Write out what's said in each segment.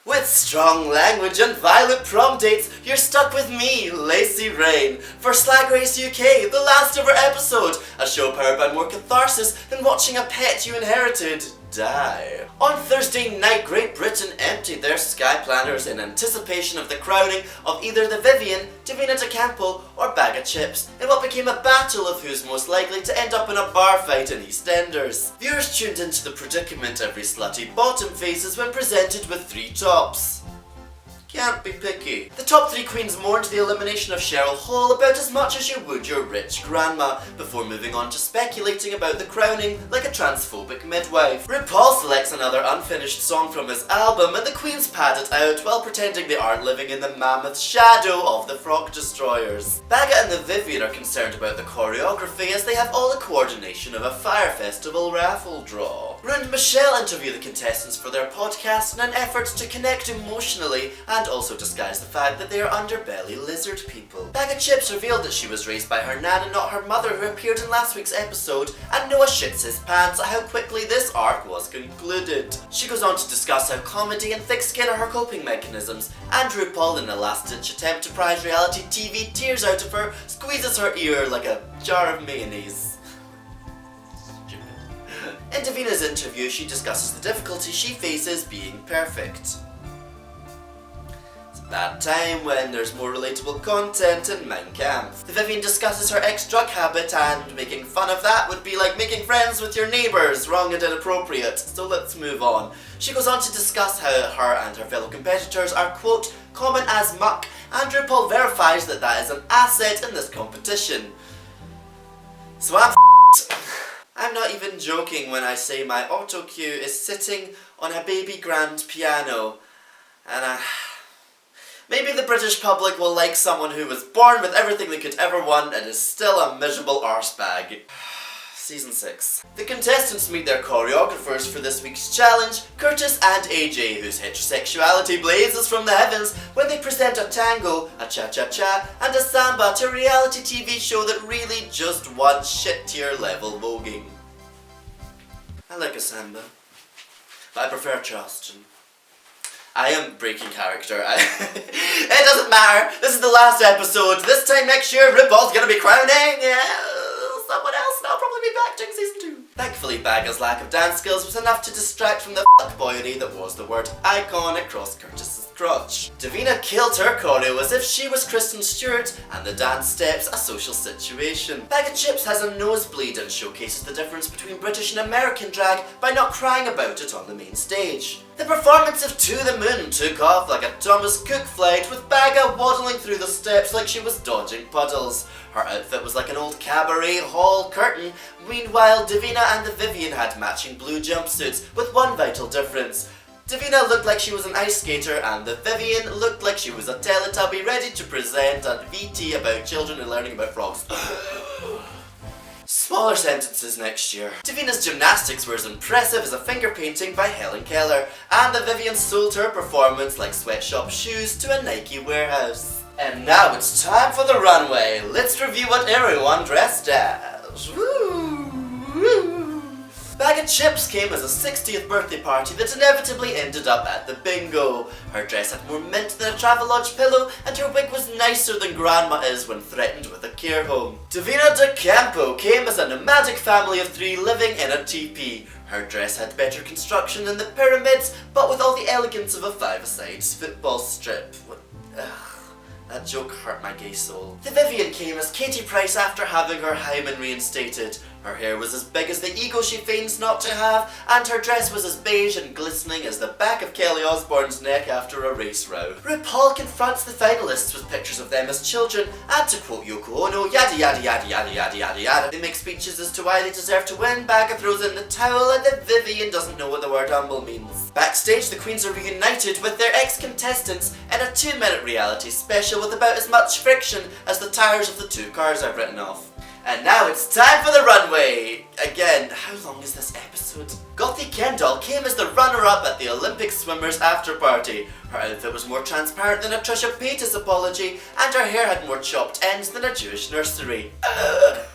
With strong language and violent prom dates, you're stuck with me, Lacy Rain, for Slag Race UK, the last ever episode, a show powered by more catharsis than watching a pet you inherited die. On Thursday night, Great Britain emptied their sky planners in anticipation of the crowning of either the Vivienne, Divina De Campo or Baga Chipz in what became a battle of who's most likely to end up in a bar fight in EastEnders. Viewers tuned into the predicament every slutty bottom faces when presented with three tops. Can't be picky. The top three queens mourned the elimination of Cheryl Hall about as much as you would your rich grandma, before moving on to speculating about the crowning like a transphobic midwife. Rupaul selects another unfinished song from his album and the queens pad it out while pretending they aren't living in the mammoth shadow of the Frock Destroyers. Baga and the Vivienne are concerned about the choreography as they have all the coordination of a Fire Festival raffle draw. Rune and Michelle interview the contestants for their podcast in an effort to connect emotionally and also disguise the fact that they are underbelly lizard people. Baga Chipz revealed that she was raised by her nan and not her mother, who appeared in last week's episode, and Noah shits his pants at how quickly this arc was concluded. She goes on to discuss how comedy and thick skin are her coping mechanisms, and RuPaul, in a last-ditch attempt to prise reality TV tears out of her, squeezes her ear like a jar of mayonnaise. In Divina's interview, she discusses the difficulty she faces being perfect. It's a bad time when there's more relatable content in Mein Kampf. The Vivienne discusses her ex-drug habit, and making fun of that would be like making friends with your neighbours, wrong and inappropriate, so let's move on. She goes on to discuss how her and her fellow competitors are, quote, common as muck, and RuPaul verifies that that is an asset in this competition. So I'm not even joking when I say my auto cue is sitting on a baby grand piano, and maybe the British public will like someone who was born with everything they could ever want and is still a miserable arsebag. Season 6. The contestants meet their choreographers for this week's challenge, Curtis and AJ, whose heterosexuality blazes from the heavens when they present a tango, a cha-cha-cha, and a samba to a reality TV show that really just wants shit-tier level voguing. I like a samba, but I prefer Charleston. I am breaking character. It doesn't matter. This is the last episode. This time next year, RuPaul's gonna be crowning someone else, and I'll probably be back during season 2. Thankfully, Baga's lack of dance skills was enough to distract from the fuckboyery that was the word icon across Curtis's crotch. Divina killed her choreo as if she was Kristen Stewart, and the dance steps a social situation. Baga Chipz has a nosebleed and showcases the difference between British and American drag by not crying about it on the main stage. The performance of To the Moon took off like a Thomas Cook flight, with Baga waddling through the steps like she was dodging puddles. Her outfit was like an old cabaret hall curtain. Meanwhile, Divina and the Vivienne had matching blue jumpsuits, with one vital difference. Divina looked like she was an ice skater, and the Vivienne looked like she was a Teletubby ready to present a VT about children and learning about frogs. Smaller sentences next year. Divina's gymnastics were as impressive as a finger painting by Helen Keller, and the Vivienne sold her performance like sweatshop shoes to a Nike warehouse. And now it's time for the runway. Let's review what everyone dressed as. Woo! Baga Chipz came as a 60th birthday party that inevitably ended up at the bingo. Her dress had more mint than a Travelodge pillow, and her wig was nicer than grandma is when threatened with a care home. Divina De Campo came as a nomadic family of 3 living in a teepee. Her dress had better construction than the pyramids, but with all the elegance of a five-a-side football strip. That joke hurt my gay soul. The Vivienne came as Katie Price after having her hymen reinstated. Her hair was as big as the ego she feigns not to have, and her dress was as beige and glistening as the back of Kelly Osbourne's neck after a race row. RuPaul confronts the finalists with pictures of them as children, and to quote Yoko Ono, yada yada yada yada yada yada yada. They make speeches as to why they deserve to win, Baga throws in the towel, and the Vivienne doesn't know what the word humble means. Backstage, the queens are reunited with their ex-contestants in a 2-minute reality special with about as much friction as the tires of the 2 cars I've written off. And now it's time for the runway! Again, how long is this episode? Gothy Kendall came as the runner-up at the Olympic swimmers after party. Her outfit was more transparent than a Trisha Paytas apology, and her hair had more chopped ends than a Jewish nursery.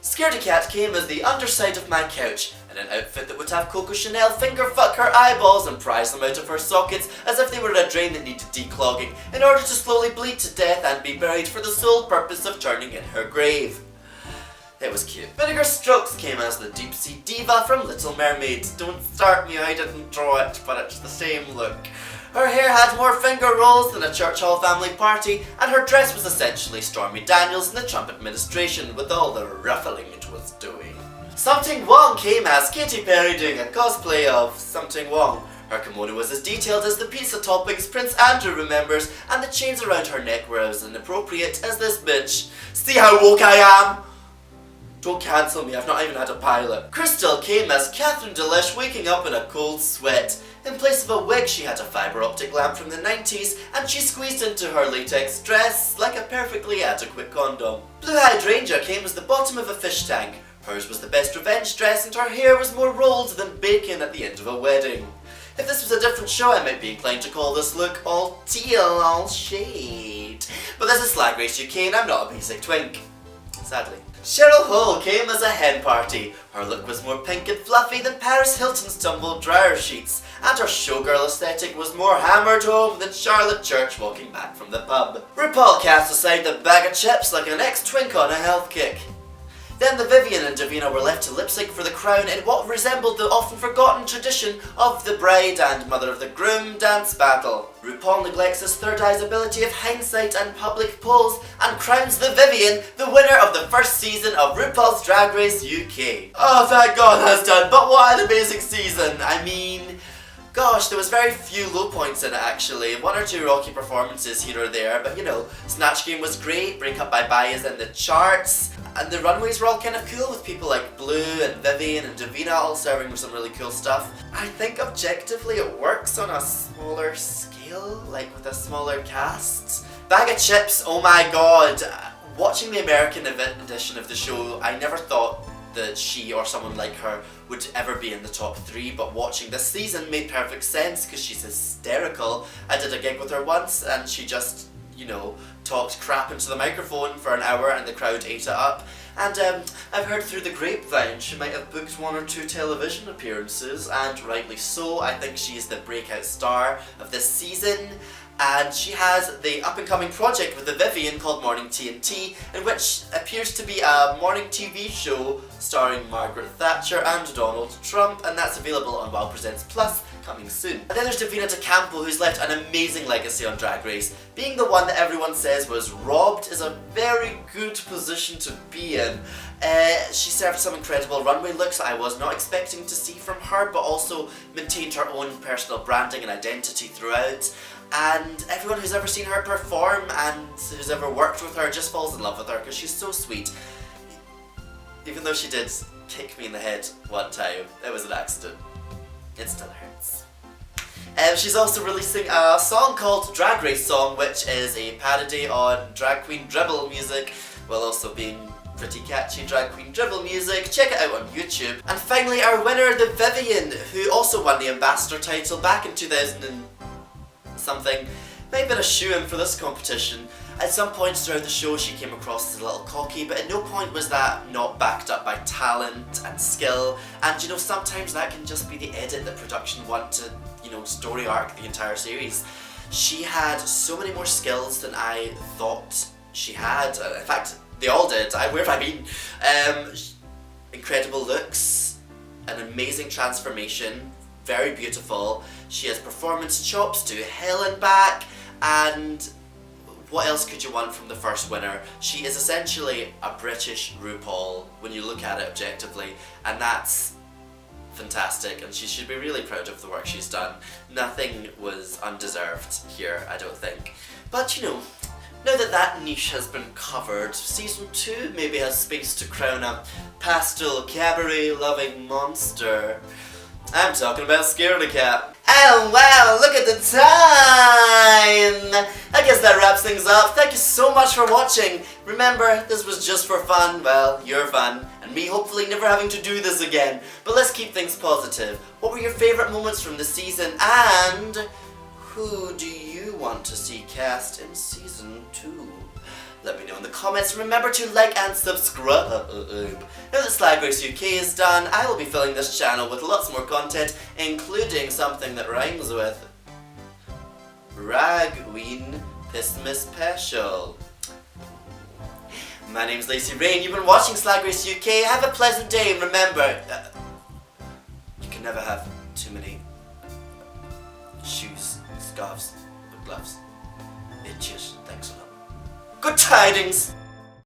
Scaredy Cat came as the underside of my couch, in an outfit that would have Coco Chanel finger fuck her eyeballs and prise them out of her sockets as if they were a drain that needed declogging in order to slowly bleed to death and be buried for the sole purpose of turning in her grave. It was cute. Vinegar Strokes came as the deep sea diva from Little Mermaid. Don't start me, I didn't draw it, but it's the same look. Her hair had more finger rolls than a church hall family party, and her dress was essentially Stormy Daniels in the Trump administration with all the ruffling it was doing. Something Wong came as Katy Perry doing a cosplay of Something Wong. Her kimono was as detailed as the pizza toppings Prince Andrew remembers, and the chains around her neck were as inappropriate as this bitch. See how woke I am? Don't cancel me, I've not even had a pilot. Crystal came as Catherine Delish waking up in a cold sweat. In place of a wig, she had a fibre optic lamp from the 90s, and she squeezed into her latex dress like a perfectly adequate condom. Blue-eyed Ranger came as the bottom of a fish tank. Hers was the best revenge dress, and her hair was more rolled than bacon at the end of a wedding. If this was a different show, I might be inclined to call this look all teal, all shade. But this is Slag Race UK, and I'm not a basic twink. Sadly. Cheryl Hole came as a hen party. Her look was more pink and fluffy than Paris Hilton's tumbled dryer sheets, and her showgirl aesthetic was more hammered home than Charlotte Church walking back from the pub. Rupaul cast aside the Baga Chipz like an ex-twink on a health kick. Then the Vivienne and Divina were left to lip-sync for the crown in what resembled the often forgotten tradition of the bride and mother of the groom dance battle. Rupaul neglects his third eye's ability of hindsight and public polls and crowns the Vivienne the winner of the first season of RuPaul's Drag Race UK. Oh, thank God that's done, but what an amazing season! I mean, gosh, there was very few low points in it actually. One or two rocky performances here or there, but you know, Snatch Game was great, Break Up Bye Bye is in the charts, and the runways were all kind of cool with people like Blue and Vivienne and Divina all serving with some really cool stuff. I think objectively it works on a smaller scale, like with a smaller cast. Baga Chipz, oh my god, watching the American edition of the show, I never thought that she or someone like her would ever be in the top 3, but watching this season made perfect sense because she's hysterical. I did a gig with her once and she just, you know, talked crap into the microphone for an hour and the crowd ate it up. And I've heard through the grapevine she might have booked 1 or 2 television appearances, and rightly so. I think she's the breakout star of this season. And she has the up-and-coming project with the Vivienne called Morning TNT, in which appears to be a morning TV show starring Margaret Thatcher and Donald Trump, and that's available on Wow Presents Plus, coming soon. And then there's Divina De Campo, who's left an amazing legacy on Drag Race. Being the one that everyone says was robbed is a very good position to be in. She served some incredible runway looks I was not expecting to see from her, but also maintained her own personal branding and identity throughout. And everyone who's ever seen her perform and who's ever worked with her just falls in love with her because she's so sweet. Even though she did kick me in the head one time, it was an accident. It still hurts. She's also releasing a song called Drag Race Song, which is a parody on drag queen dribble music, while also being pretty catchy drag queen dribble music. Check it out on YouTube. And finally our winner, the Vivienne, who also won the ambassador title back in 2000 and something. Might have been a shoo-in for this competition. At some points throughout the show she came across as a little cocky, but at no point was that not backed up by talent and skill. And you know, sometimes that can just be the edit that production want to, you know, story arc the entire series. She had so many more skills than I thought she had. In fact, they all did. Where have I been? Incredible looks, an amazing transformation, very beautiful. She has performance chops to hell and back, and what else could you want from the first winner? She is essentially a British RuPaul when you look at it objectively, and that's fantastic, and she should be really proud of the work she's done. Nothing was undeserved here, I don't think. But you know, now that that niche has been covered, season 2 maybe has space to crown a pastel cabaret loving monster. I'm talking about Scaredy Cat. Oh wow, look at the time! I guess that wraps things up. Thank you so much for watching. Remember, this was just for fun. Well, your fun, and me hopefully never having to do this again. But let's keep things positive. What were your favourite moments from the season, and who do you want to see cast in season 2? Let me know in the comments. Remember to like and subscribe. Now that Slag Race UK is done, I will be filling this channel with lots more content, including something that rhymes with Ragween Pismas Special. My name's Lacy Rain. You've been watching Slag Race UK. Have a pleasant day, and remember, you can never have too many shoes, scarves, or gloves. Cheers. Thanks a lot. Good tidings!